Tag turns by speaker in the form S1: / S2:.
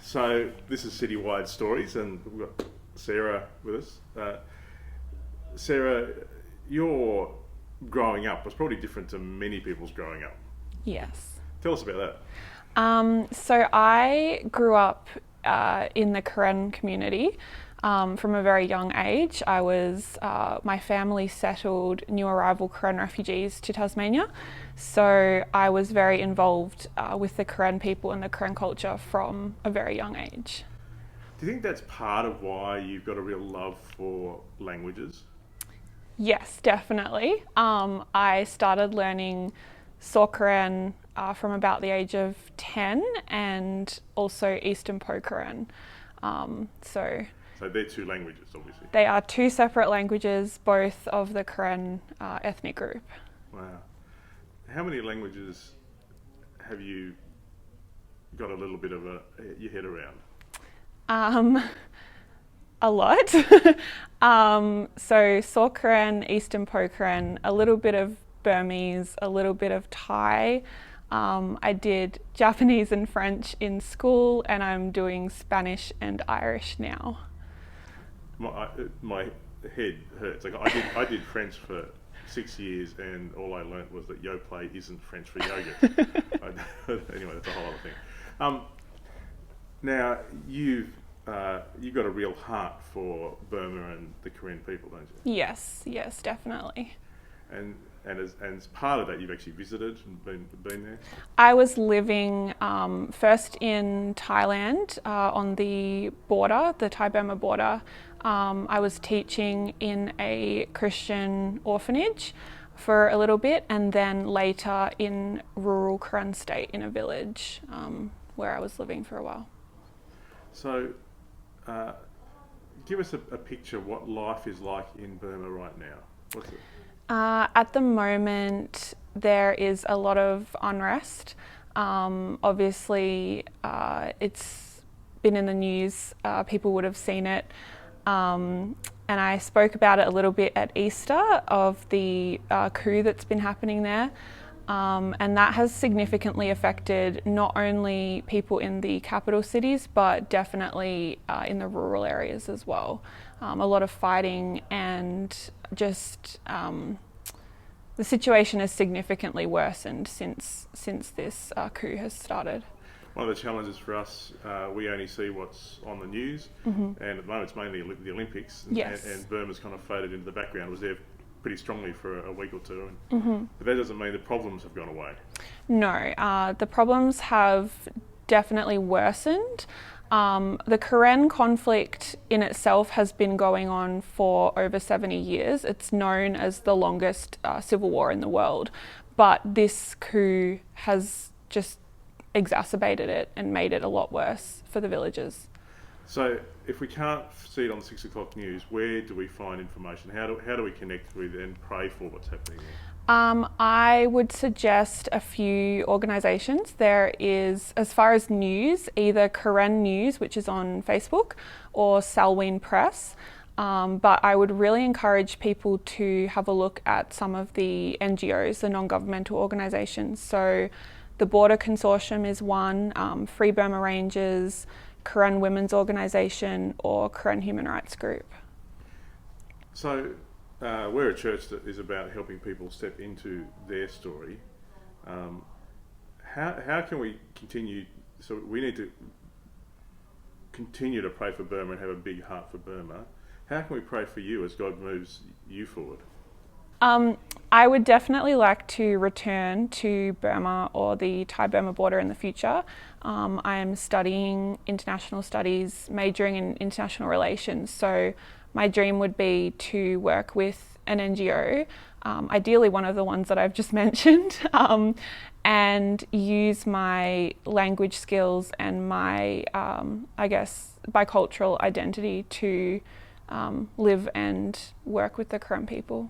S1: So this is Citywide Stories, and we've got Sarah with us. Sarah, your growing up was probably different to many people's growing up.
S2: Yes.
S1: Tell us about that.
S2: So I grew up in the Karen community from a very young age. My family settled new arrival Karen refugees to Tasmania. So I was very involved with the Karen people and the Karen culture from a very young age.
S1: Do you think that's part of why you've got a real love for languages?
S2: Yes, definitely. I started learning Karen from about the age of 10 and also Eastern Karen. So
S1: they're two languages, obviously.
S2: they are two separate languages, both of the Karen ethnic group.
S1: Wow. How many languages have you got a little bit of your head around?
S2: A lot. So Karen, Eastern Karen, a little bit of Burmese, a little bit of Thai. I did Japanese and French in school, and I'm doing Spanish and Irish now.
S1: My head hurts. Like I did French for 6 years, and all I learnt was that Yoplait isn't French for yogurt. Anyway, that's a whole other thing. Now you've got a real heart for Burma and the Korean people, don't you?
S2: Yes, definitely.
S1: And as part of that, you've actually visited and been there?
S2: I was living first in Thailand on the border, the Thai-Burma border. I was teaching in a Christian orphanage for a little bit, and then later in rural Karen state in a village where I was living for a while.
S1: So give us a picture of what life is like in Burma right now. What's it?
S2: At the moment, there is a lot of unrest. Obviously, it's been in the news. People would have seen it. And I spoke about it a little bit at Easter of the coup that's been happening there. And that has significantly affected not only people in the capital cities, but definitely in the rural areas as well. A lot of fighting, and just the situation has significantly worsened since this coup has started.
S1: One of the challenges for us, we only see what's on the news, and at the moment it's mainly the Olympics,
S2: Yes.
S1: and Burma's kind of faded into the background. It was there pretty strongly for a week or two, but that doesn't mean the problems have gone away.
S2: No, the problems have definitely worsened. The Karen conflict in itself has been going on for over 70 years. It's known as the longest civil war in the world, but this coup has just exacerbated it and made it a lot worse for the villagers.
S1: So if we can't see it on the 6 o'clock news, where do we find information? How do we connect with and pray for what's happening there?
S2: I would suggest a few organisations. There is, as far as news, either Karen News, which is on Facebook, or Salween Press. But I would really encourage people to have a look at some of the NGOs, the non-governmental organisations. So the Border Consortium is one, Free Burma Rangers, Karen Women's Organisation, or Karen Human Rights Group.
S1: So we're a church that is about helping people step into their story. How can we continue? So we need to continue to pray for Burma and have a big heart for Burma. How can we pray for you as God moves you forward?
S2: I would definitely like to return to Burma or the Thai-Burma border in the future. I am studying international studies, majoring in international relations. So my dream would be to work with an NGO, ideally one of the ones that I've just mentioned, and use my language skills and my, bicultural identity to live and work with the Karen people.